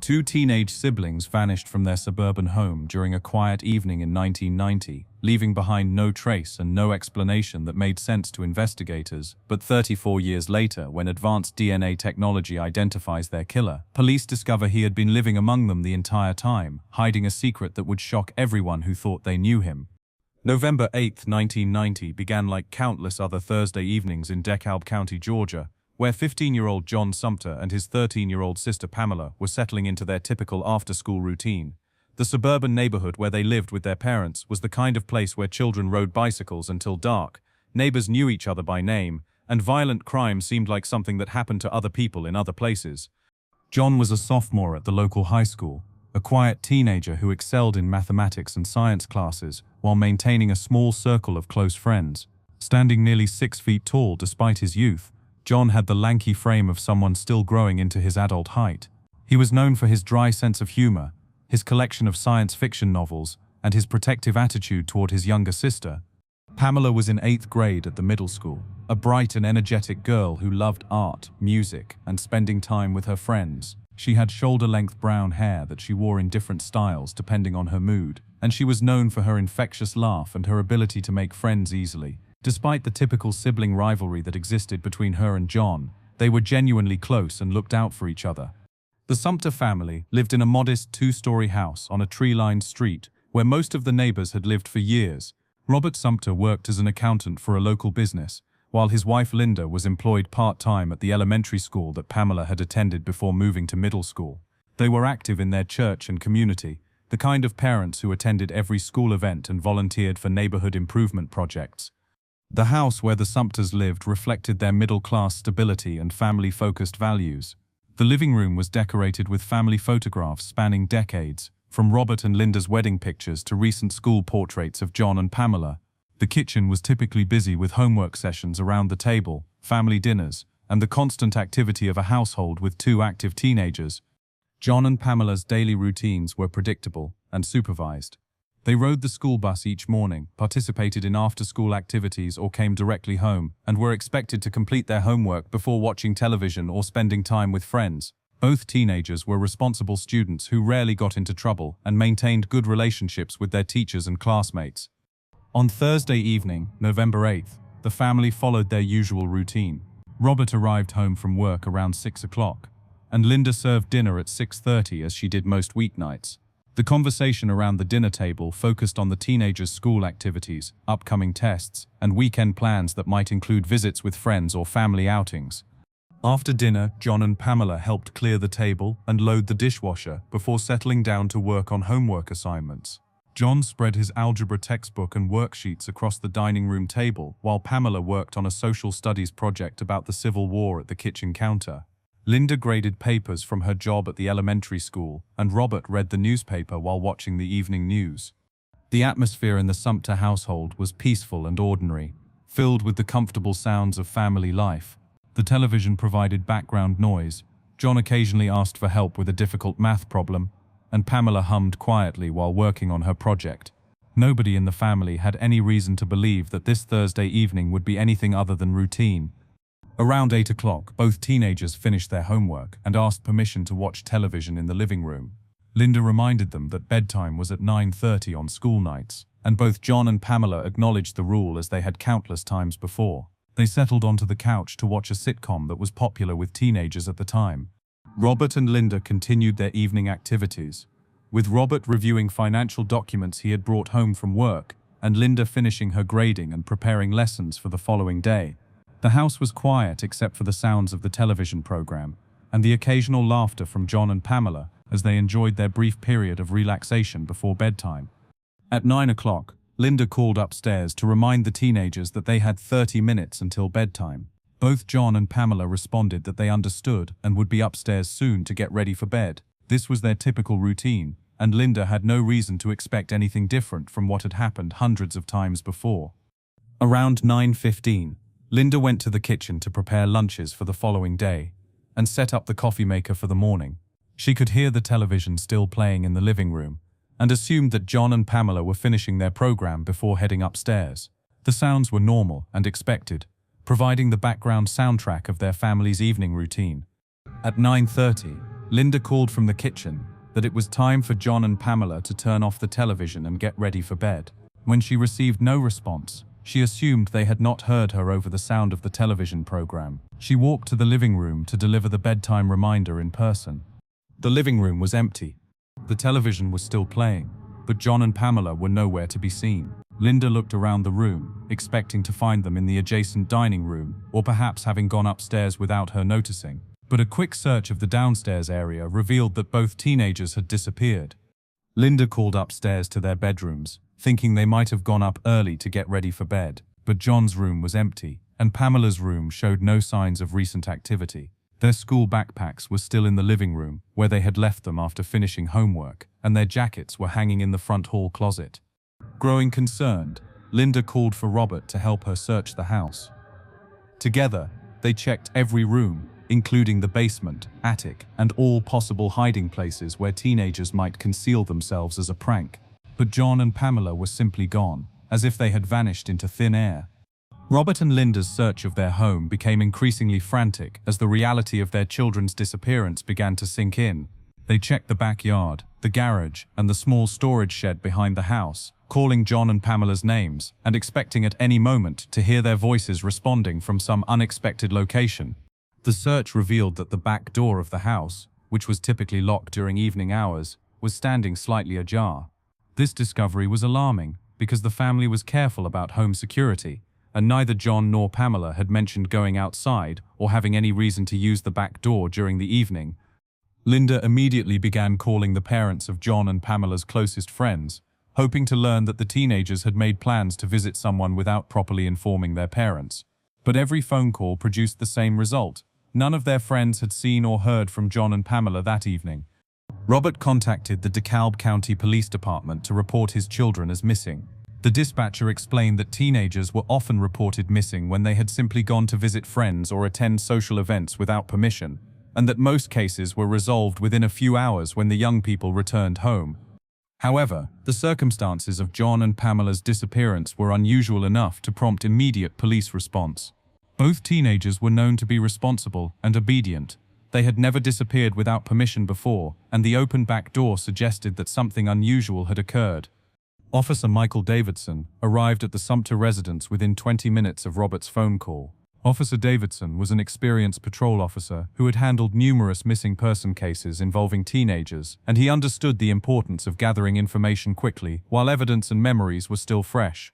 Two teenage siblings vanished from their suburban home during a quiet evening in 1990, leaving behind no trace and no explanation that made sense to investigators. But 34 years later, when advanced DNA technology identifies their killer, police discover he had been living among them the entire time, hiding a secret that would shock everyone who thought they knew him. November 8, 1990 began like countless other Thursday evenings in DeKalb County, Georgia, where 15-year-old John Sumter and his 13-year-old sister Pamela were settling into their typical after-school routine. The suburban neighborhood where they lived with their parents was the kind of place where children rode bicycles until dark, neighbors knew each other by name, and violent crime seemed like something that happened to other people in other places. John was a sophomore at the local high school, a quiet teenager who excelled in mathematics and science classes while maintaining a small circle of close friends. Standing nearly 6 feet tall despite his youth, John had the lanky frame of someone still growing into his adult height. He was known for his dry sense of humor, his collection of science fiction novels, and his protective attitude toward his younger sister. Pamela was in 8th grade at the middle school, a bright and energetic girl who loved art, music, and spending time with her friends. She had shoulder-length brown hair that she wore in different styles depending on her mood, and she was known for her infectious laugh and her ability to make friends easily. Despite the typical sibling rivalry that existed between her and John, they were genuinely close and looked out for each other. The Sumter family lived in a modest 2-story house on a tree-lined street where most of the neighbors had lived for years. Robert Sumter worked as an accountant for a local business, while his wife Linda was employed part-time at the elementary school that Pamela had attended before moving to middle school. They were active in their church and community, the kind of parents who attended every school event and volunteered for neighborhood improvement projects. The house where the Sumters lived reflected their middle-class stability and family-focused values. The living room was decorated with family photographs spanning decades, from Robert and Linda's wedding pictures to recent school portraits of John and Pamela. The kitchen was typically busy with homework sessions around the table, family dinners, and the constant activity of a household with 2 active teenagers. John and Pamela's daily routines were predictable and supervised. They rode the school bus each morning, participated in after-school activities or came directly home, and were expected to complete their homework before watching television or spending time with friends. Both teenagers were responsible students who rarely got into trouble and maintained good relationships with their teachers and classmates. On Thursday evening, November 8th, the family followed their usual routine. Robert arrived home from work around 6 o'clock, and Linda served dinner at 6:30 as she did most weeknights. The conversation around the dinner table focused on the teenagers' school activities, upcoming tests, and weekend plans that might include visits with friends or family outings. After dinner, John and Pamela helped clear the table and load the dishwasher before settling down to work on homework assignments. John spread his algebra textbook and worksheets across the dining room table, while Pamela worked on a social studies project about the Civil War at the kitchen counter. Linda graded papers from her job at the elementary school, and Robert read the newspaper while watching the evening news. The atmosphere in the Sumter household was peaceful and ordinary, filled with the comfortable sounds of family life. The television provided background noise, John occasionally asked for help with a difficult math problem, and Pamela hummed quietly while working on her project. Nobody in the family had any reason to believe that this Thursday evening would be anything other than routine. Around 8 o'clock, both teenagers finished their homework and asked permission to watch television in the living room. Linda reminded them that bedtime was at 9:30 on school nights, and both John and Pamela acknowledged the rule as they had countless times before. They settled onto the couch to watch a sitcom that was popular with teenagers at the time. Robert and Linda continued their evening activities, with Robert reviewing financial documents he had brought home from work, and Linda finishing her grading and preparing lessons for the following day. The house was quiet except for the sounds of the television program, and the occasional laughter from John and Pamela as they enjoyed their brief period of relaxation before bedtime. At 9 o'clock, Linda called upstairs to remind the teenagers that they had 30 minutes until bedtime. Both John and Pamela responded that they understood and would be upstairs soon to get ready for bed. This was their typical routine, and Linda had no reason to expect anything different from what had happened hundreds of times before. Around 9:15, Linda went to the kitchen to prepare lunches for the following day and set up the coffee maker for the morning. She could hear the television still playing in the living room and assumed that John and Pamela were finishing their program before heading upstairs. The sounds were normal and expected, providing the background soundtrack of their family's evening routine. At 9:30, Linda called from the kitchen that it was time for John and Pamela to turn off the television and get ready for bed. When she received no response, she assumed they had not heard her over the sound of the television program. She walked to the living room to deliver the bedtime reminder in person. The living room was empty. The television was still playing, but John and Pamela were nowhere to be seen. Linda looked around the room, expecting to find them in the adjacent dining room, or perhaps having gone upstairs without her noticing. But a quick search of the downstairs area revealed that both teenagers had disappeared. Linda called upstairs to their bedrooms, thinking they might have gone up early to get ready for bed, but John's room was empty, and Pamela's room showed no signs of recent activity. Their school backpacks were still in the living room, where they had left them after finishing homework, and their jackets were hanging in the front hall closet. Growing concerned, Linda called for Robert to help her search the house. Together, they checked every room, including the basement, attic, and all possible hiding places where teenagers might conceal themselves as a prank. But John and Pamela were simply gone, as if they had vanished into thin air. Robert and Linda's search of their home became increasingly frantic as the reality of their children's disappearance began to sink in. They checked the backyard, the garage, and the small storage shed behind the house, calling John and Pamela's names and expecting at any moment to hear their voices responding from some unexpected location. The search revealed that the back door of the house, which was typically locked during evening hours, was standing slightly ajar. This discovery was alarming because the family was careful about home security, and neither John nor Pamela had mentioned going outside or having any reason to use the back door during the evening. Linda immediately began calling the parents of John and Pamela's closest friends, hoping to learn that the teenagers had made plans to visit someone without properly informing their parents. But every phone call produced the same result. None of their friends had seen or heard from John and Pamela that evening. Robert contacted the DeKalb County Police Department to report his children as missing. The dispatcher explained that teenagers were often reported missing when they had simply gone to visit friends or attend social events without permission, and that most cases were resolved within a few hours when the young people returned home. However, the circumstances of John and Pamela's disappearance were unusual enough to prompt immediate police response. Both teenagers were known to be responsible and obedient. They had never disappeared without permission before, and the open back door suggested that something unusual had occurred. Officer Michael Davidson arrived at the Sumter residence within 20 minutes of Robert's phone call. Officer Davidson was an experienced patrol officer who had handled numerous missing person cases involving teenagers, and he understood the importance of gathering information quickly while evidence and memories were still fresh.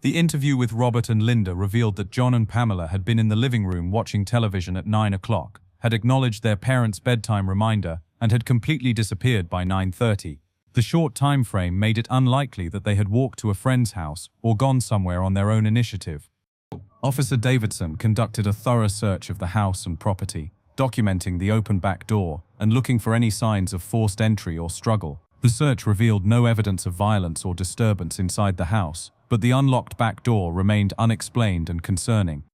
The interview with Robert and Linda revealed that John and Pamela had been in the living room watching television at 9 o'clock, had acknowledged their parents' bedtime reminder, and had completely disappeared by 9:30. The short time frame made it unlikely that they had walked to a friend's house or gone somewhere on their own initiative. Officer Davidson conducted a thorough search of the house and property, documenting the open back door and looking for any signs of forced entry or struggle. The search revealed no evidence of violence or disturbance inside the house, but the unlocked back door remained unexplained and concerning.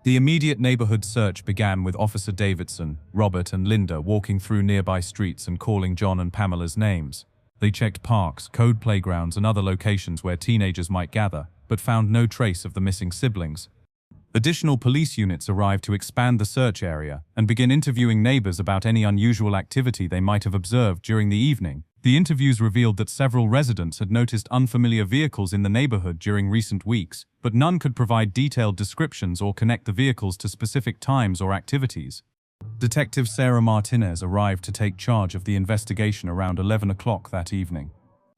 The immediate neighborhood search began with Officer Davidson, Robert, and Linda walking through nearby streets and calling John and Pamela's names. They checked parks, code playgrounds, and other locations where teenagers might gather, but found no trace of the missing siblings. Additional police units arrived to expand the search area and begin interviewing neighbors about any unusual activity they might have observed during the evening. The interviews revealed that several residents had noticed unfamiliar vehicles in the neighborhood during recent weeks, but none could provide detailed descriptions or connect the vehicles to specific times or activities. Detective Sarah Martinez arrived to take charge of the investigation around 11 o'clock that evening.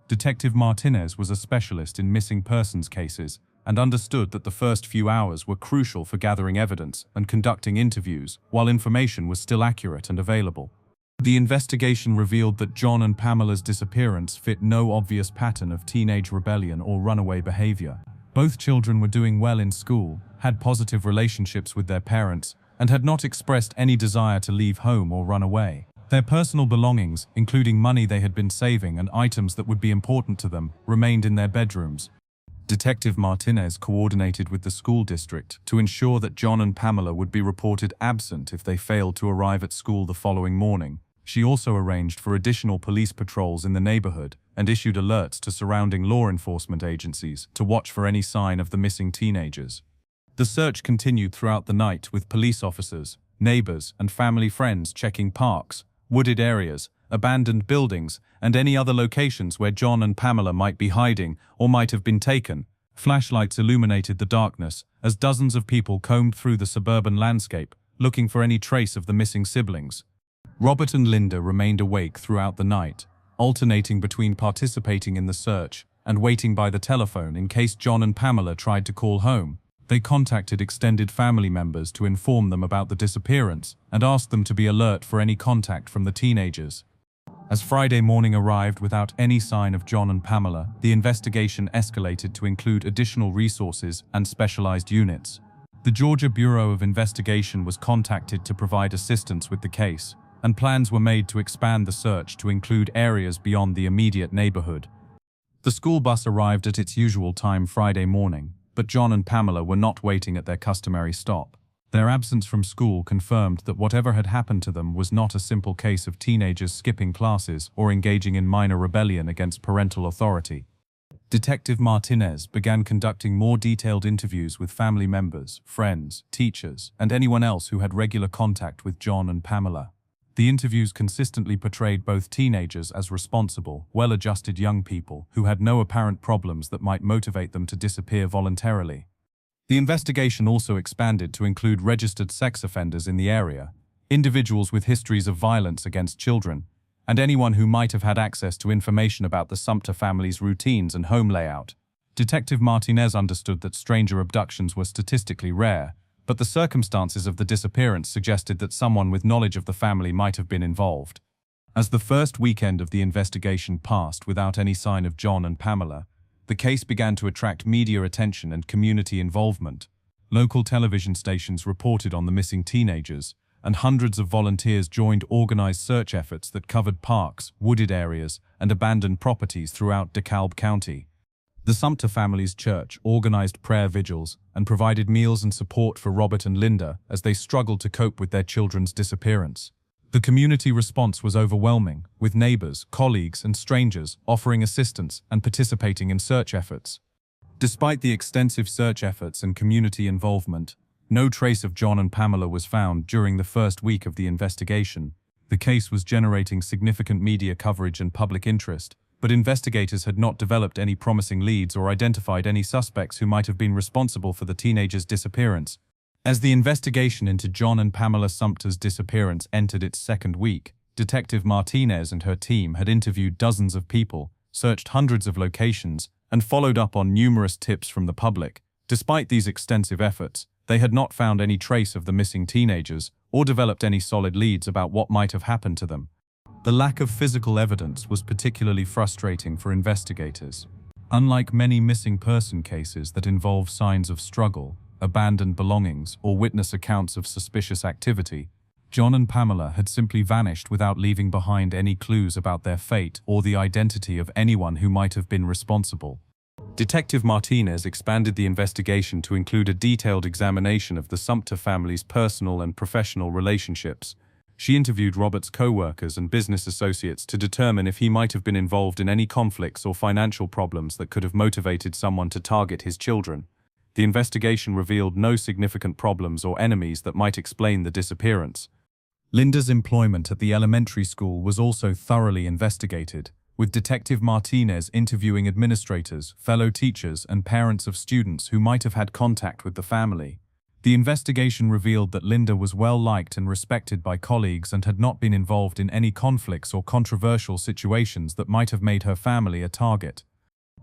Detective Martinez was a specialist in missing persons cases and understood that the first few hours were crucial for gathering evidence and conducting interviews while information was still accurate and available. The investigation revealed that John and Pamela's disappearance fit no obvious pattern of teenage rebellion or runaway behavior. Both children were doing well in school, had positive relationships with their parents, and had not expressed any desire to leave home or run away. Their personal belongings, including money they had been saving and items that would be important to them, remained in their bedrooms. Detective Martinez coordinated with the school district to ensure that John and Pamela would be reported absent if they failed to arrive at school the following morning. She also arranged for additional police patrols in the neighborhood and issued alerts to surrounding law enforcement agencies to watch for any sign of the missing teenagers. The search continued throughout the night with police officers, neighbors, and family friends checking parks, wooded areas, abandoned buildings, and any other locations where John and Pamela might be hiding or might have been taken. Flashlights illuminated the darkness as dozens of people combed through the suburban landscape, looking for any trace of the missing siblings. Robert and Linda remained awake throughout the night, alternating between participating in the search and waiting by the telephone in case John and Pamela tried to call home. They contacted extended family members to inform them about the disappearance and asked them to be alert for any contact from the teenagers. As Friday morning arrived without any sign of John and Pamela, the investigation escalated to include additional resources and specialized units. The Georgia Bureau of Investigation was contacted to provide assistance with the case, and plans were made to expand the search to include areas beyond the immediate neighborhood. The school bus arrived at its usual time Friday morning, but John and Pamela were not waiting at their customary stop. Their absence from school confirmed that whatever had happened to them was not a simple case of teenagers skipping classes or engaging in minor rebellion against parental authority. Detective Martinez began conducting more detailed interviews with family members, friends, teachers, and anyone else who had regular contact with John and Pamela. The interviews consistently portrayed both teenagers as responsible, well-adjusted young people who had no apparent problems that might motivate them to disappear voluntarily. The investigation also expanded to include registered sex offenders in the area, individuals with histories of violence against children, and anyone who might have had access to information about the Sumter family's routines and home layout. Detective Martinez understood that stranger abductions were statistically rare, but the circumstances of the disappearance suggested that someone with knowledge of the family might have been involved. As the first weekend of the investigation passed without any sign of John and Pamela, the case began to attract media attention and community involvement. Local television stations reported on the missing teenagers, and hundreds of volunteers joined organized search efforts that covered parks, wooded areas, and abandoned properties throughout DeKalb County. The Sumter family's church organized prayer vigils and provided meals and support for Robert and Linda as they struggled to cope with their children's disappearance. The community response was overwhelming, with neighbors, colleagues, and strangers offering assistance and participating in search efforts. Despite the extensive search efforts and community involvement, no trace of John and Pamela was found during the first week of the investigation. The case was generating significant media coverage and public interest, but investigators had not developed any promising leads or identified any suspects who might have been responsible for the teenagers' disappearance. As the investigation into John and Pamela Sumter's disappearance entered its second week, Detective Martinez and her team had interviewed dozens of people, searched hundreds of locations, and followed up on numerous tips from the public. Despite these extensive efforts, they had not found any trace of the missing teenagers or developed any solid leads about what might have happened to them. The lack of physical evidence was particularly frustrating for investigators. Unlike many missing person cases that involve signs of struggle, abandoned belongings, or witness accounts of suspicious activity, John and Pamela had simply vanished without leaving behind any clues about their fate or the identity of anyone who might have been responsible. Detective Martinez expanded the investigation to include a detailed examination of the Sumter family's personal and professional relationships. She interviewed Robert's co-workers and business associates to determine if he might have been involved in any conflicts or financial problems that could have motivated someone to target his children. The investigation revealed no significant problems or enemies that might explain the disappearance. Linda's employment at the elementary school was also thoroughly investigated, with Detective Martinez interviewing administrators, fellow teachers, and parents of students who might have had contact with the family. The investigation revealed that Linda was well-liked and respected by colleagues and had not been involved in any conflicts or controversial situations that might have made her family a target.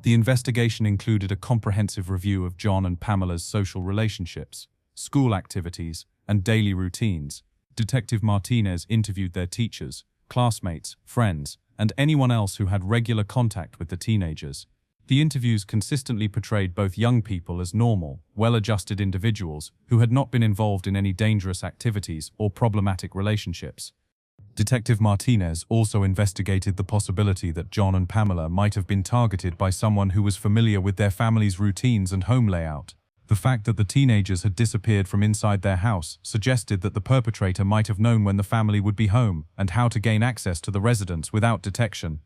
The investigation included a comprehensive review of John and Pamela's social relationships, school activities, and daily routines. Detective Martinez interviewed their teachers, classmates, friends, and anyone else who had regular contact with the teenagers. The interviews consistently portrayed both young people as normal, well-adjusted individuals who had not been involved in any dangerous activities or problematic relationships. Detective Martinez also investigated the possibility that John and Pamela might have been targeted by someone who was familiar with their family's routines and home layout. The fact that the teenagers had disappeared from inside their house suggested that the perpetrator might have known when the family would be home and how to gain access to the residence without detection.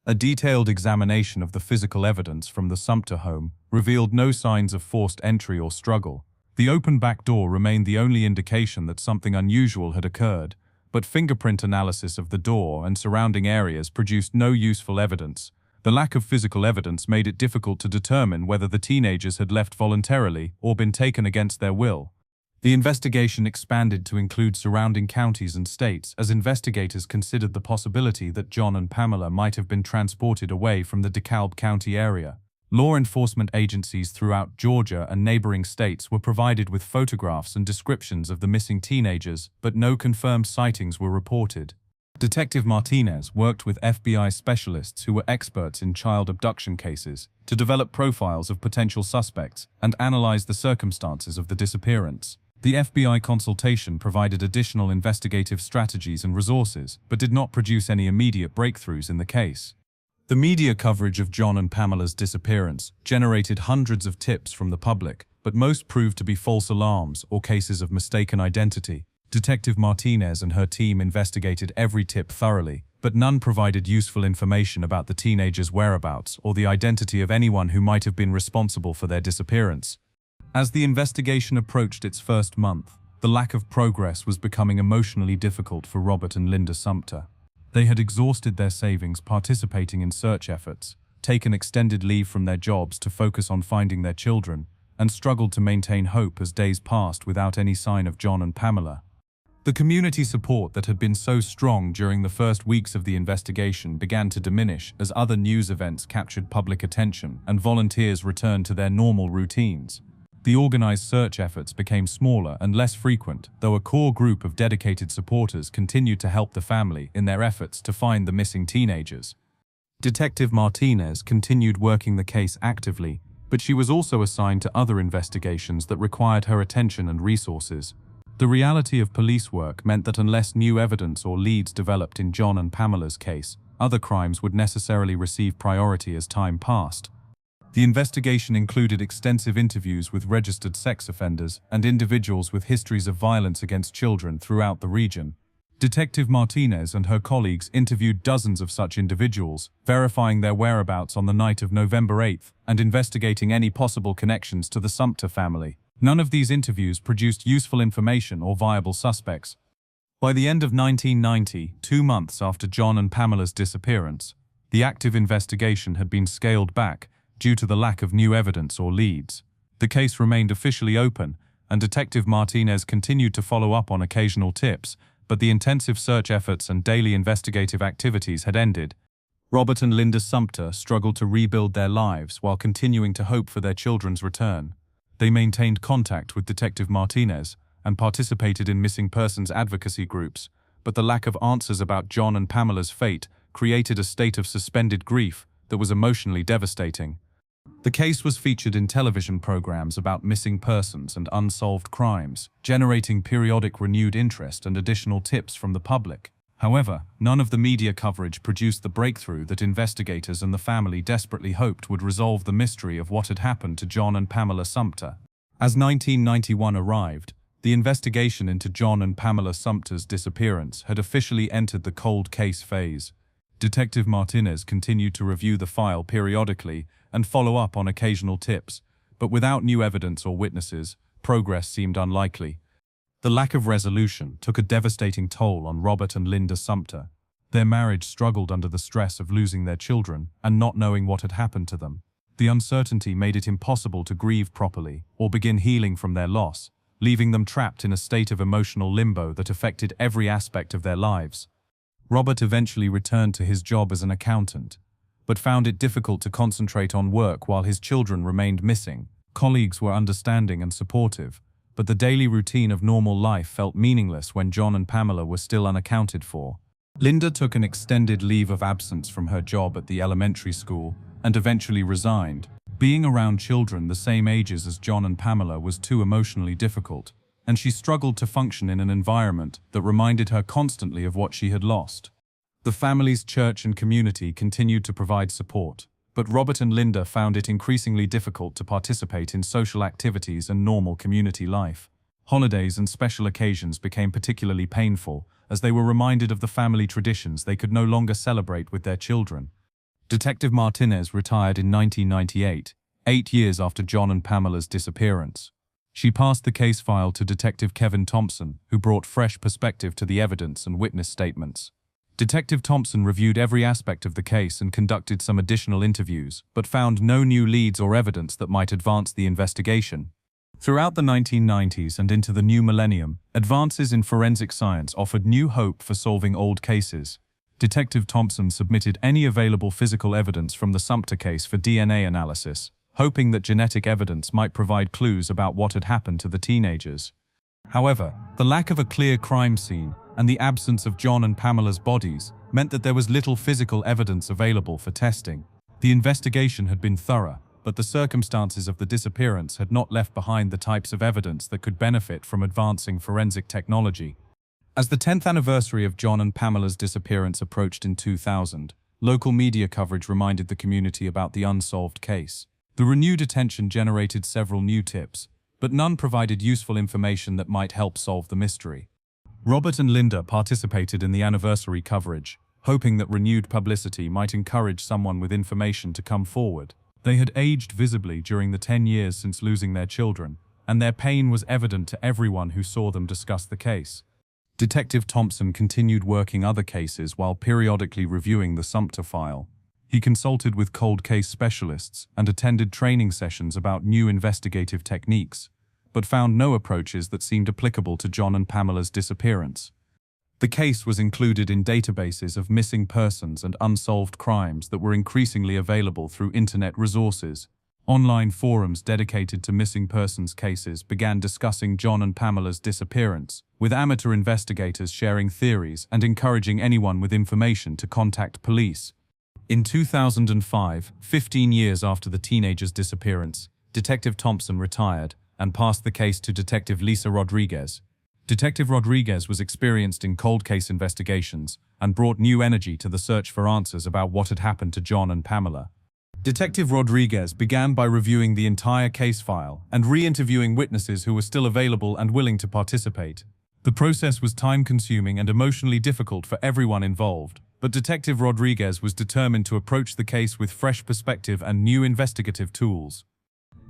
A detailed examination of the physical evidence from the Sumter home revealed no signs of forced entry or struggle. The open back door remained the only indication that something unusual had occurred, but fingerprint analysis of the door and surrounding areas produced no useful evidence. The lack of physical evidence made it difficult to determine whether the teenagers had left voluntarily or been taken against their will. The investigation expanded to include surrounding counties and states as investigators considered the possibility that John and Pamela might have been transported away from the DeKalb County area. Law enforcement agencies throughout Georgia and neighboring states were provided with photographs and descriptions of the missing teenagers, but no confirmed sightings were reported. Detective Martinez worked with FBI specialists who were experts in child abduction cases to develop profiles of potential suspects and analyze the circumstances of the disappearance. The FBI consultation provided additional investigative strategies and resources, but did not produce any immediate breakthroughs in the case. The media coverage of John and Pamela's disappearance generated hundreds of tips from the public, but most proved to be false alarms or cases of mistaken identity. Detective Martinez and her team investigated every tip thoroughly, but none provided useful information about the teenagers' whereabouts or the identity of anyone who might have been responsible for their disappearance. As the investigation approached its first month, the lack of progress was becoming emotionally difficult for Robert and Linda Sumpter. They had exhausted their savings participating in search efforts, taken extended leave from their jobs to focus on finding their children, and struggled to maintain hope as days passed without any sign of John and Pamela. The community support that had been so strong during the first weeks of the investigation began to diminish as other news events captured public attention and volunteers returned to their normal routines. The organized search efforts became smaller and less frequent, though a core group of dedicated supporters continued to help the family in their efforts to find the missing teenagers. Detective Martinez continued working the case actively, but she was also assigned to other investigations that required her attention and resources. The reality of police work meant that unless new evidence or leads developed in John and Pamela's case, other crimes would necessarily receive priority as time passed. The investigation included extensive interviews with registered sex offenders and individuals with histories of violence against children throughout the region. Detective Martinez and her colleagues interviewed dozens of such individuals, verifying their whereabouts on the night of November 8th and investigating any possible connections to the Sumpter family. None of these interviews produced useful information or viable suspects. By the end of 1990, 2 months after John and Pamela's disappearance, the active investigation had been scaled back due to the lack of new evidence or leads. The case remained officially open, and Detective Martinez continued to follow up on occasional tips, but the intensive search efforts and daily investigative activities had ended. Robert and Linda Sumpter struggled to rebuild their lives while continuing to hope for their children's return. They maintained contact with Detective Martinez and participated in missing persons advocacy groups, but the lack of answers about John and Pamela's fate created a state of suspended grief that was emotionally devastating. The case was featured in television programs about missing persons and unsolved crimes, generating periodic renewed interest and additional tips from the public. However, none of the media coverage produced the breakthrough that investigators and the family desperately hoped would resolve the mystery of what had happened to John and Pamela Sumpter. As 1991 arrived, the investigation into John and Pamela Sumpter's disappearance had officially entered the cold case phase. Detective Martinez continued to review the file periodically and follow up on occasional tips, but without new evidence or witnesses, progress seemed unlikely. The lack of resolution took a devastating toll on Robert and Linda Sumpter. Their marriage struggled under the stress of losing their children and not knowing what had happened to them. The uncertainty made it impossible to grieve properly or begin healing from their loss, leaving them trapped in a state of emotional limbo that affected every aspect of their lives. Robert eventually returned to his job as an accountant, but found it difficult to concentrate on work while his children remained missing. Colleagues were understanding and supportive, but the daily routine of normal life felt meaningless when John and Pamela were still unaccounted for. Linda took an extended leave of absence from her job at the elementary school and eventually resigned. Being around children the same ages as John and Pamela was too emotionally difficult, and she struggled to function in an environment that reminded her constantly of what she had lost. The family's church and community continued to provide support, but Robert and Linda found it increasingly difficult to participate in social activities and normal community life. Holidays and special occasions became particularly painful, as they were reminded of the family traditions they could no longer celebrate with their children. Detective Martinez retired in 1998, 8 years after John and Pamela's disappearance. She passed the case file to Detective Kevin Thompson, who brought fresh perspective to the evidence and witness statements. Detective Thompson reviewed every aspect of the case and conducted some additional interviews, but found no new leads or evidence that might advance the investigation. Throughout the 1990s and into the new millennium, advances in forensic science offered new hope for solving old cases. Detective Thompson submitted any available physical evidence from the Sumter case for DNA analysis, hoping that genetic evidence might provide clues about what had happened to the teenagers. However, the lack of a clear crime scene and the absence of John and Pamela's bodies meant that there was little physical evidence available for testing. The investigation had been thorough, but the circumstances of the disappearance had not left behind the types of evidence that could benefit from advancing forensic technology. As the 10th anniversary of John and Pamela's disappearance approached in 2000, local media coverage reminded the community about the unsolved case. The renewed attention generated several new tips, but none provided useful information that might help solve the mystery. Robert and Linda participated in the anniversary coverage, hoping that renewed publicity might encourage someone with information to come forward. They had aged visibly during the 10 years since losing their children, and their pain was evident to everyone who saw them discuss the case. Detective Thompson continued working other cases while periodically reviewing the Sumter file. He consulted with cold case specialists and attended training sessions about new investigative techniques, but found no approaches that seemed applicable to John and Pamela's disappearance. The case was included in databases of missing persons and unsolved crimes that were increasingly available through internet resources. Online forums dedicated to missing persons cases began discussing John and Pamela's disappearance, with amateur investigators sharing theories and encouraging anyone with information to contact police. In 2005, 15 years after the teenagers' disappearance, Detective Thompson retired and passed the case to Detective Lisa Rodriguez. Detective Rodriguez was experienced in cold case investigations and brought new energy to the search for answers about what had happened to John and Pamela. Detective Rodriguez began by reviewing the entire case file and re-interviewing witnesses who were still available and willing to participate. The process was time-consuming and emotionally difficult for everyone involved, but Detective Rodriguez was determined to approach the case with fresh perspective and new investigative tools.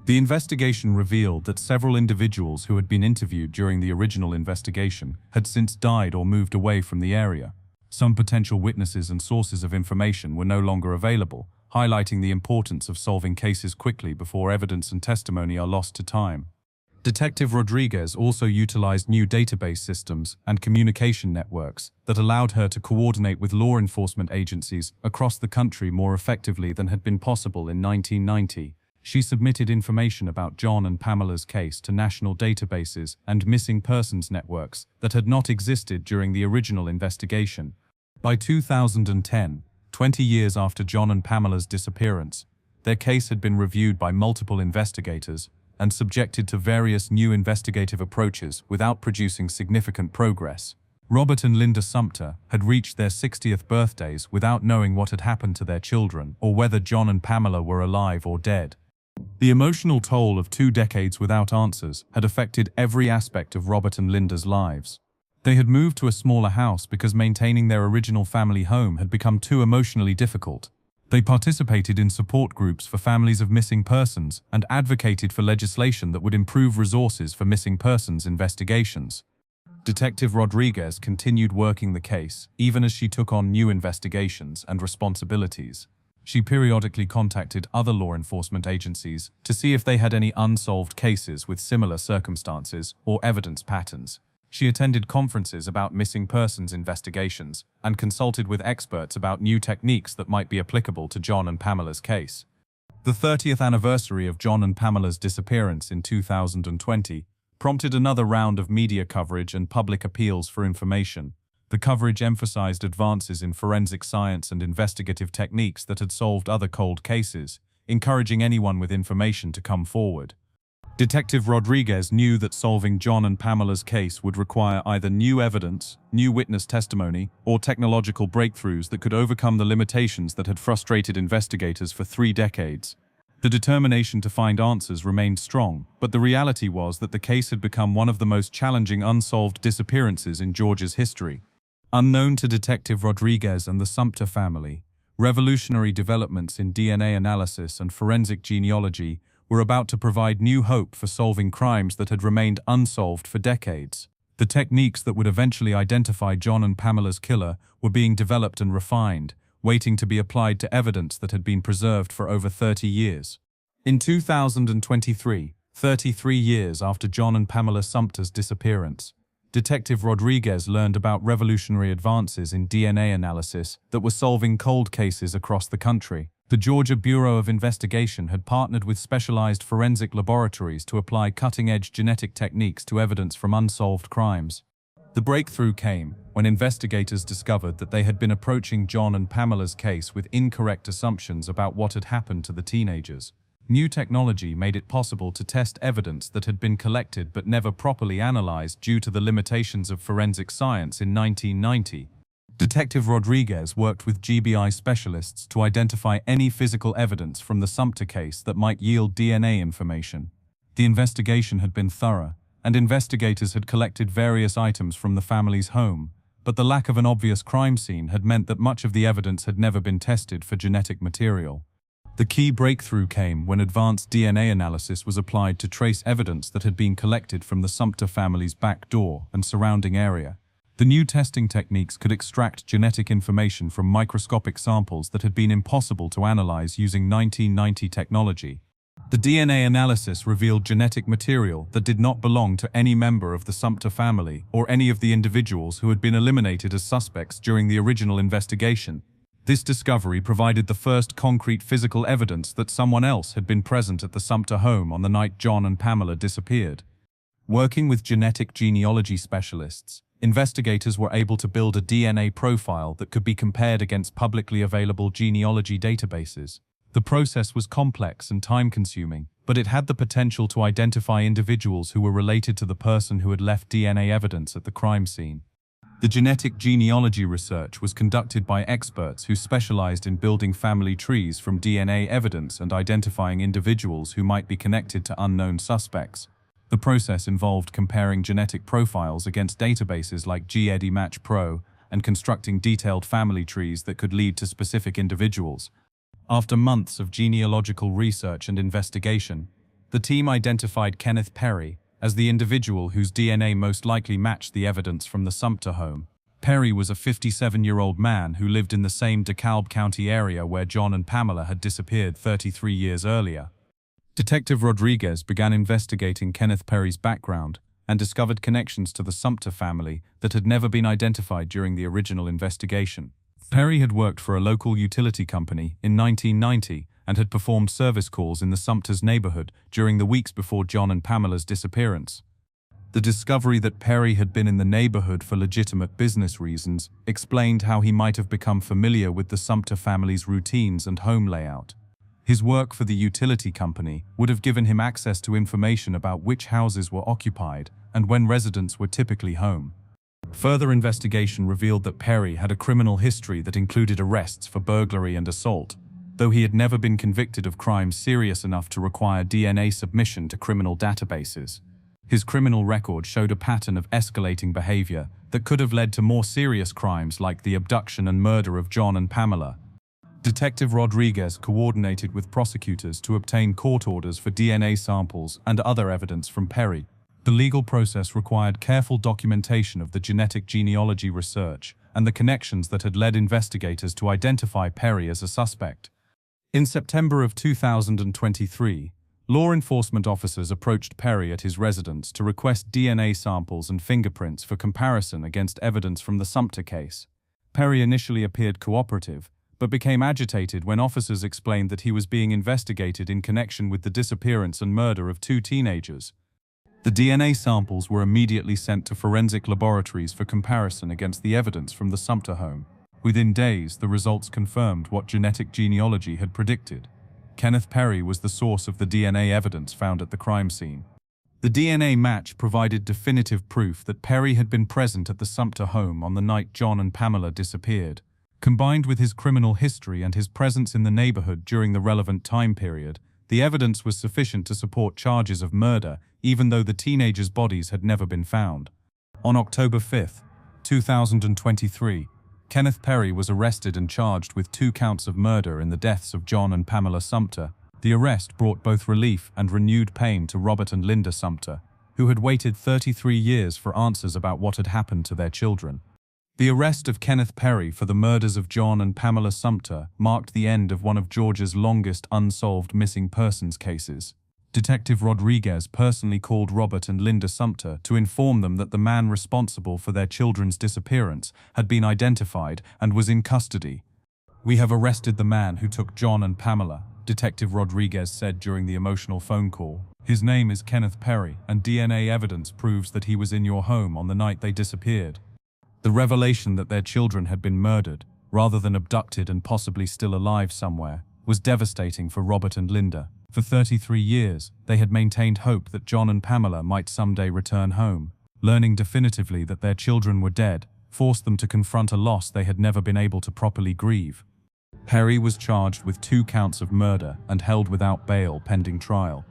The investigation revealed that several individuals who had been interviewed during the original investigation had since died or moved away from the area. Some potential witnesses and sources of information were no longer available, highlighting the importance of solving cases quickly before evidence and testimony are lost to time. Detective Rodriguez also utilized new database systems and communication networks that allowed her to coordinate with law enforcement agencies across the country more effectively than had been possible in 1990. She submitted information about John and Pamela's case to national databases and missing persons networks that had not existed during the original investigation. By 2010, 20 years after John and Pamela's disappearance, their case had been reviewed by multiple investigators and subjected to various new investigative approaches without producing significant progress. Robert and Linda Sumter had reached their 60th birthdays without knowing what had happened to their children or whether John and Pamela were alive or dead. The emotional toll of 2 decades without answers had affected every aspect of Robert and Linda's lives. They had moved to a smaller house because maintaining their original family home had become too emotionally difficult. They participated in support groups for families of missing persons and advocated for legislation that would improve resources for missing persons investigations. Detective Rodriguez continued working the case, even as she took on new investigations and responsibilities. She periodically contacted other law enforcement agencies to see if they had any unsolved cases with similar circumstances or evidence patterns. She attended conferences about missing persons investigations and consulted with experts about new techniques that might be applicable to John and Pamela's case. The 30th anniversary of John and Pamela's disappearance in 2020 prompted another round of media coverage and public appeals for information. The coverage emphasized advances in forensic science and investigative techniques that had solved other cold cases, encouraging anyone with information to come forward. Detective Rodriguez knew that solving John and Pamela's case would require either new evidence, new witness testimony, or technological breakthroughs that could overcome the limitations that had frustrated investigators for 3 decades. The determination to find answers remained strong, but the reality was that the case had become one of the most challenging unsolved disappearances in Georgia's history. Unknown to Detective Rodriguez and the Sumter family, revolutionary developments in DNA analysis and forensic genealogy were about to provide new hope for solving crimes that had remained unsolved for decades. The techniques that would eventually identify John and Pamela's killer were being developed and refined, waiting to be applied to evidence that had been preserved for over 30 years. In 2023, 33 years after John and Pamela Sumter's disappearance, Detective Rodriguez learned about revolutionary advances in DNA analysis that were solving cold cases across the country. The Georgia Bureau of Investigation had partnered with specialized forensic laboratories to apply cutting-edge genetic techniques to evidence from unsolved crimes. The breakthrough came when investigators discovered that they had been approaching John and Pamela's case with incorrect assumptions about what had happened to the teenagers. New technology made it possible to test evidence that had been collected but never properly analyzed due to the limitations of forensic science in 1990. Detective Rodriguez worked with GBI specialists to identify any physical evidence from the Sumter case that might yield DNA information. The investigation had been thorough, and investigators had collected various items from the family's home, but the lack of an obvious crime scene had meant that much of the evidence had never been tested for genetic material. The key breakthrough came when advanced DNA analysis was applied to trace evidence that had been collected from the Sumter family's back door and surrounding area. The new testing techniques could extract genetic information from microscopic samples that had been impossible to analyze using 1990 technology. The DNA analysis revealed genetic material that did not belong to any member of the Sumter family or any of the individuals who had been eliminated as suspects during the original investigation. This discovery provided the first concrete physical evidence that someone else had been present at the Sumter home on the night John and Pamela disappeared. Working with genetic genealogy specialists, investigators were able to build a DNA profile that could be compared against publicly available genealogy databases. The process was complex and time-consuming, but it had the potential to identify individuals who were related to the person who had left DNA evidence at the crime scene. The genetic genealogy research was conducted by experts who specialized in building family trees from DNA evidence and identifying individuals who might be connected to unknown suspects. The process involved comparing genetic profiles against databases like GEDmatch Pro and constructing detailed family trees that could lead to specific individuals. After months of genealogical research and investigation, the team identified Kenneth Perry as the individual whose DNA most likely matched the evidence from the Sumter home. Perry was a 57-year-old man who lived in the same DeKalb County area where John and Pamela had disappeared 33 years earlier. Detective Rodriguez began investigating Kenneth Perry's background and discovered connections to the Sumter family that had never been identified during the original investigation. Perry had worked for a local utility company in 1990 and had performed service calls in the Sumter's neighborhood during the weeks before John and Pamela's disappearance. The discovery that Perry had been in the neighborhood for legitimate business reasons explained how he might have become familiar with the Sumter family's routines and home layout. His work for the utility company would have given him access to information about which houses were occupied and when residents were typically home. Further investigation revealed that Perry had a criminal history that included arrests for burglary and assault, though he had never been convicted of crimes serious enough to require DNA submission to criminal databases. His criminal record showed a pattern of escalating behavior that could have led to more serious crimes like the abduction and murder of John and Pamela. Detective Rodriguez coordinated with prosecutors to obtain court orders for DNA samples and other evidence from Perry. The legal process required careful documentation of the genetic genealogy research and the connections that had led investigators to identify Perry as a suspect. In September of 2023, law enforcement officers approached Perry at his residence to request DNA samples and fingerprints for comparison against evidence from the Sumter case. Perry initially appeared cooperative, but became agitated when officers explained that he was being investigated in connection with the disappearance and murder of two teenagers. The DNA samples were immediately sent to forensic laboratories for comparison against the evidence from the Sumter home. Within days, the results confirmed what genetic genealogy had predicted. Kenneth Perry was the source of the DNA evidence found at the crime scene. The DNA match provided definitive proof that Perry had been present at the Sumter home on the night John and Pamela disappeared. Combined with his criminal history and his presence in the neighborhood during the relevant time period, the evidence was sufficient to support charges of murder, even though the teenagers' bodies had never been found. On October 5, 2023, Kenneth Perry was arrested and charged with 2 counts of murder in the deaths of John and Pamela Sumter. The arrest brought both relief and renewed pain to Robert and Linda Sumter, who had waited 33 years for answers about what had happened to their children. The arrest of Kenneth Perry for the murders of John and Pamela Sumter marked the end of one of Georgia's longest unsolved missing persons cases. Detective Rodriguez personally called Robert and Linda Sumter to inform them that the man responsible for their children's disappearance had been identified and was in custody. "We have arrested the man who took John and Pamela," Detective Rodriguez said during the emotional phone call. "His name is Kenneth Perry, and DNA evidence proves that he was in your home on the night they disappeared." The revelation that their children had been murdered, rather than abducted and possibly still alive somewhere, was devastating for Robert and Linda. For 33 years, they had maintained hope that John and Pamela might someday return home. Learning definitively that their children were dead forced them to confront a loss they had never been able to properly grieve. Perry was charged with 2 counts of murder and held without bail pending trial.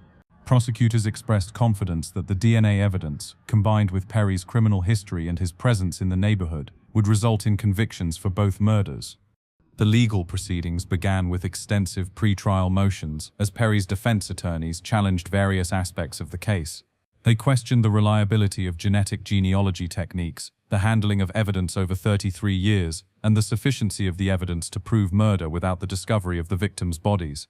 Prosecutors expressed confidence that the DNA evidence, combined with Perry's criminal history and his presence in the neighborhood, would result in convictions for both murders. The legal proceedings began with extensive pre-trial motions as Perry's defense attorneys challenged various aspects of the case. They questioned the reliability of genetic genealogy techniques, the handling of evidence over 33 years, and the sufficiency of the evidence to prove murder without the discovery of the victims' bodies.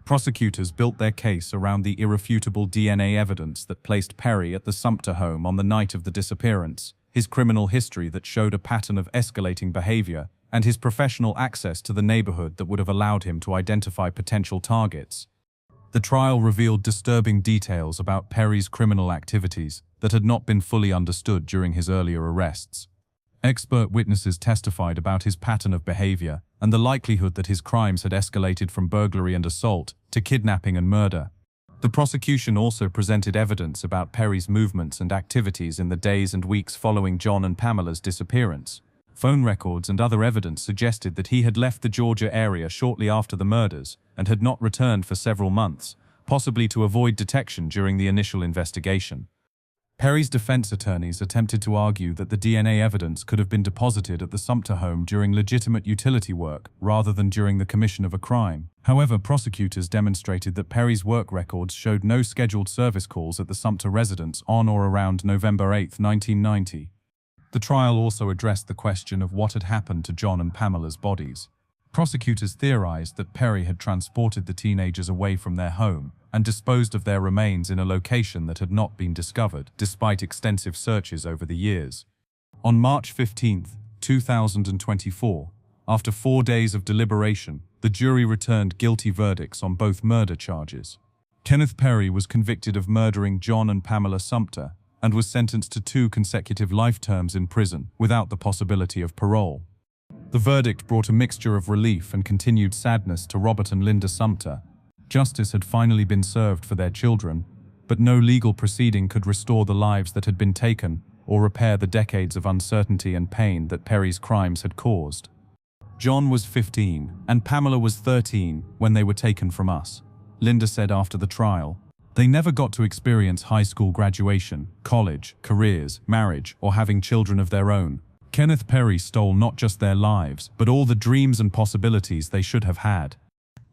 Prosecutors built their case around the irrefutable DNA evidence that placed Perry at the Sumter home on the night of the disappearance, his criminal history that showed a pattern of escalating behavior, and his professional access to the neighborhood that would have allowed him to identify potential targets. The trial revealed disturbing details about Perry's criminal activities that had not been fully understood during his earlier arrests. Expert witnesses testified about his pattern of behavior and the likelihood that his crimes had escalated from burglary and assault to kidnapping and murder. The prosecution also presented evidence about Perry's movements and activities in the days and weeks following John and Pamela's disappearance. Phone records and other evidence suggested that he had left the Georgia area shortly after the murders and had not returned for several months, possibly to avoid detection during the initial investigation. Perry's defense attorneys attempted to argue that the DNA evidence could have been deposited at the Sumter home during legitimate utility work rather than during the commission of a crime. However, prosecutors demonstrated that Perry's work records showed no scheduled service calls at the Sumter residence on or around November 8, 1990. The trial also addressed the question of what had happened to John and Pamela's bodies. Prosecutors theorized that Perry had transported the teenagers away from their home and disposed of their remains in a location that had not been discovered, despite extensive searches over the years. On March 15, 2024, after 4 days of deliberation, the jury returned guilty verdicts on both murder charges. Kenneth Perry was convicted of murdering John and Pamela Sumter and was sentenced to 2 consecutive life terms in prison without the possibility of parole. The verdict brought a mixture of relief and continued sadness to Robert and Linda Sumter. Justice had finally been served for their children, but no legal proceeding could restore the lives that had been taken or repair the decades of uncertainty and pain that Perry's crimes had caused. John was 15 and Pamela was 13 when they were taken from us, Linda said after the trial. They never got to experience high school graduation, college, careers, marriage, or having children of their own. Kenneth Perry stole not just their lives, but all the dreams and possibilities they should have had.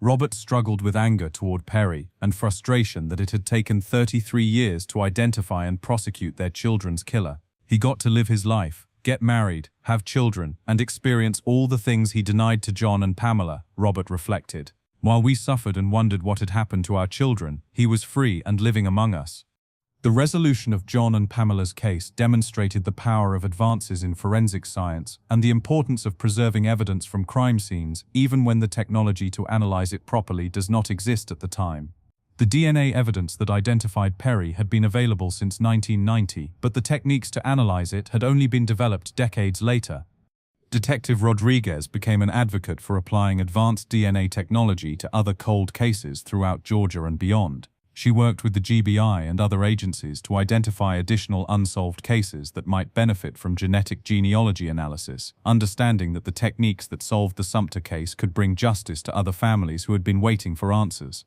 Robert struggled with anger toward Perry and frustration that it had taken 33 years to identify and prosecute their children's killer. He got to live his life, get married, have children, and experience all the things he denied to John and Pamela, Robert reflected. While we suffered and wondered what had happened to our children, he was free and living among us. The resolution of John and Pamela's case demonstrated the power of advances in forensic science and the importance of preserving evidence from crime scenes even when the technology to analyze it properly does not exist at the time. The DNA evidence that identified Perry had been available since 1990, but the techniques to analyze it had only been developed decades later. Detective Rodriguez became an advocate for applying advanced DNA technology to other cold cases throughout Georgia and beyond. She worked with the GBI and other agencies to identify additional unsolved cases that might benefit from genetic genealogy analysis, understanding that the techniques that solved the Sumter case could bring justice to other families who had been waiting for answers.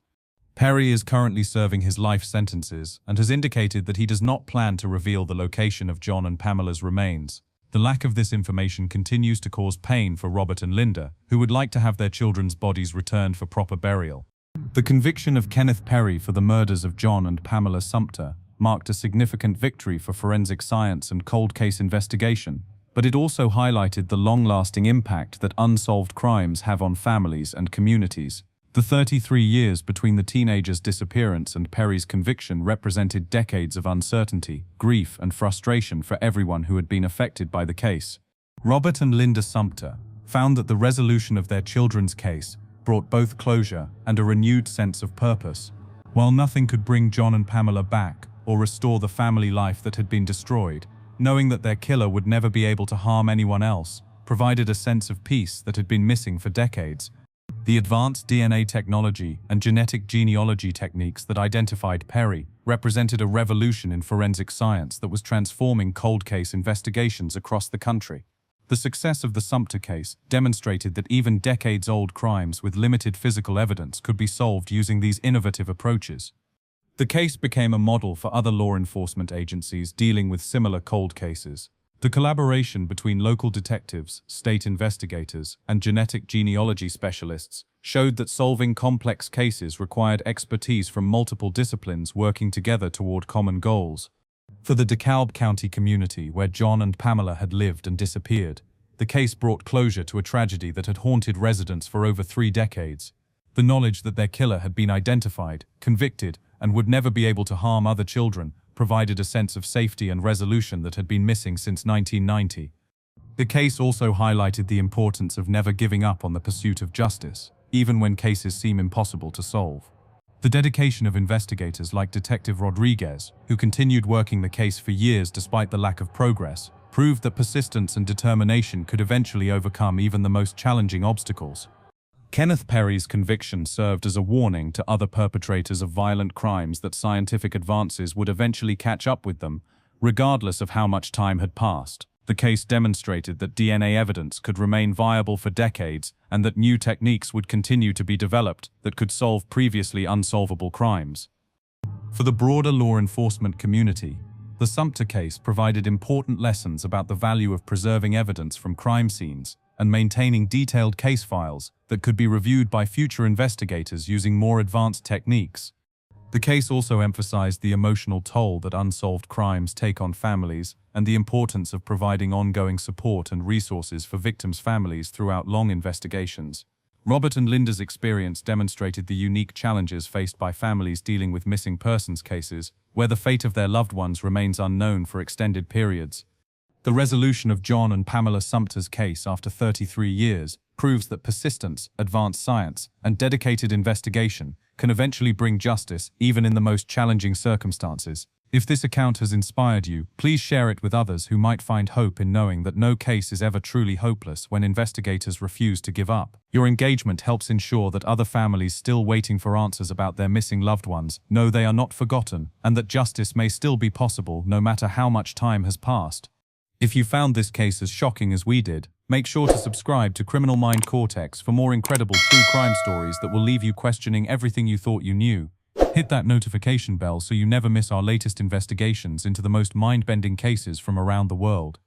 Perry is currently serving his life sentences and has indicated that he does not plan to reveal the location of John and Pamela's remains. The lack of this information continues to cause pain for Robert and Linda, who would like to have their children's bodies returned for proper burial. The conviction of Kenneth Perry for the murders of John and Pamela Sumter marked a significant victory for forensic science and cold case investigation, but it also highlighted the long-lasting impact that unsolved crimes have on families and communities. The 33 years between the teenager's disappearance and Perry's conviction represented decades of uncertainty, grief, and frustration for everyone who had been affected by the case. Robert and Linda Sumter found that the resolution of their children's case brought both closure and a renewed sense of purpose. While nothing could bring John and Pamela back or restore the family life that had been destroyed, knowing that their killer would never be able to harm anyone else provided a sense of peace that had been missing for decades. The advanced DNA technology and genetic genealogy techniques that identified Perry represented a revolution in forensic science that was transforming cold case investigations across the country. The success of the Sumter case demonstrated that even decades-old crimes with limited physical evidence could be solved using these innovative approaches. The case became a model for other law enforcement agencies dealing with similar cold cases. The collaboration between local detectives, state investigators, and genetic genealogy specialists showed that solving complex cases required expertise from multiple disciplines working together toward common goals. For the DeKalb County community, where John and Pamela had lived and disappeared, the case brought closure to a tragedy that had haunted residents for over 3 decades. The knowledge that their killer had been identified, convicted, and would never be able to harm other children provided a sense of safety and resolution that had been missing since 1990. The case also highlighted the importance of never giving up on the pursuit of justice, even when cases seem impossible to solve. The dedication of investigators like Detective Rodriguez, who continued working the case for years despite the lack of progress, proved that persistence and determination could eventually overcome even the most challenging obstacles. Kenneth Perry's conviction served as a warning to other perpetrators of violent crimes that scientific advances would eventually catch up with them, regardless of how much time had passed. The case demonstrated that DNA evidence could remain viable for decades and that new techniques would continue to be developed that could solve previously unsolvable crimes. For the broader law enforcement community, the Sumter case provided important lessons about the value of preserving evidence from crime scenes and maintaining detailed case files that could be reviewed by future investigators using more advanced techniques. The case also emphasized the emotional toll that unsolved crimes take on families and the importance of providing ongoing support and resources for victims' families throughout long investigations. Robert and Linda's experience demonstrated the unique challenges faced by families dealing with missing persons cases, where the fate of their loved ones remains unknown for extended periods. The resolution of John and Pamela Sumter's case after 33 years proves that persistence, advanced science, and dedicated investigation can eventually bring justice even in the most challenging circumstances. If this account has inspired you, please share it with others who might find hope in knowing that no case is ever truly hopeless when investigators refuse to give up. Your engagement helps ensure that other families still waiting for answers about their missing loved ones know they are not forgotten and that justice may still be possible no matter how much time has passed. If you found this case as shocking as we did, make sure to subscribe to Criminal Mind Cortex for more incredible true crime stories that will leave you questioning everything you thought you knew. Hit that notification bell so you never miss our latest investigations into the most mind-bending cases from around the world.